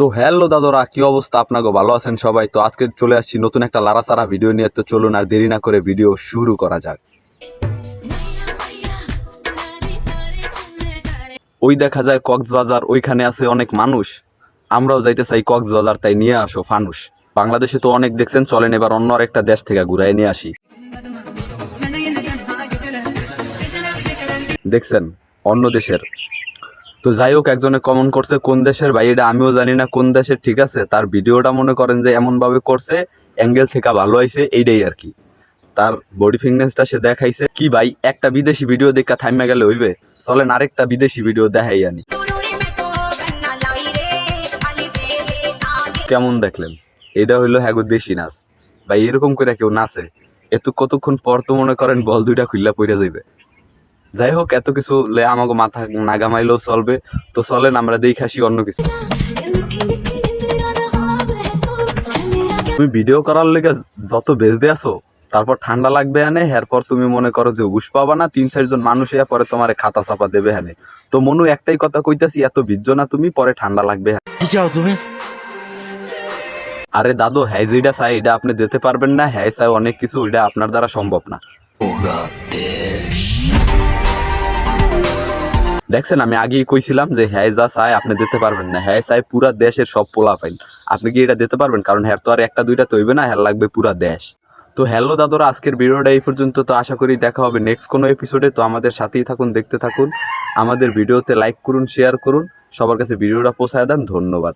তো হ্যালো দাদরা, কি অবস্থা? আপনাকে ভালো আছেন সবাই? তো আজকে চলে আসছি নতুন একটা লারাসারা ভিডিও নিয়ে। তো চলুন আর দেরি না করে ভিডিও শুরু করা যাক। ওই দেখা যায় কক্সবাজার, ওইখানে আছে অনেক মানুষ। আমরাও যাইতে চাই কক্সবাজার, তাই নিয়ে আসো ফানুস। বাংলাদেশে তো অনেক দেখছেন, চলেন এবার অন্য একটা দেশ থেকে ঘুরাই নিয়ে আসি। দেখছেন অন্য দেশের। তো যাই হোক, একজনে কমেন্ট করছে কোন দেশের ভাই, এটা আমিও জানি না কোন দেশের, ঠিক আছে। তার ভিডিওটা মনে করেন যে এমন ভাবে করছে, অ্যাঙ্গেল থেকে ভালো হয়েছে, এইটাই আর কি। তার বডি ফিটনেসটা সে দেখাইছে কি ভাই, একটা বিদেশি ভিডিও দেখা থাইমা গেলে হইবে? চলেন আরেকটা বিদেশি ভিডিও দেখাই আনি। কেমন দেখলেন? এটা হইলো হ্যাঁ দেশি নাচ ভাই। এরকম করে কেউ নাচে? কতক্ষণ পর তো মনে করেন বল দুইটা খুললা পইরা যাইবে। যাই হোক, এত কিছু আমাকে মাথা না ঘামাইলেও চলবে। তো চলেন আমরা দেখে আসি অন্য কিছু। তুমি ভিডিও করার লেগে যত বেজতে আসো, তারপর ঠান্ডা লাগবে হানে, এরপর তুমি মনে করো যে উস পাবা না, 3-4 জন মানুষ এর পরে তোমার খাতা চাপা দেবে হানে। তো মনু একটাই কথা কইতাছি, এত ভিজছো না তুমি, পরে ঠান্ডা লাগবে। তুমি আরে দাদু, হ্যাঁ যেটা চাই এটা আপনি দিতে পারবেন না, হ্যাঁ চাই অনেক কিছু, এটা আপনার দ্বারা সম্ভব না। দেখছেন, আমি আগেই কইছিলাম যে হ্যাঁ যা চাই আপনি দিতে পারবেন না। হ্যাঁ চাই পুরা দেশের সব পোলা পাইন। আপনি কি এটা দিতে পারবেন? কারণ হ্যাঁ তো আর একটা দুইটা তো হইবে না, হ্যাঁ লাগবে পুরা দেশ। তো হ্যালো দাদুরা, আজকের ভিডিওটা এই পর্যন্ত। তো আশা করি দেখা হবে নেক্সট কোনো এপিসোডে। তো আমাদের সাথেই থাকুন, দেখতে থাকুন। আমাদের ভিডিওতে লাইক করুন, শেয়ার করুন, সবার কাছে ভিডিওটা পৌঁছায় দেন। ধন্যবাদ।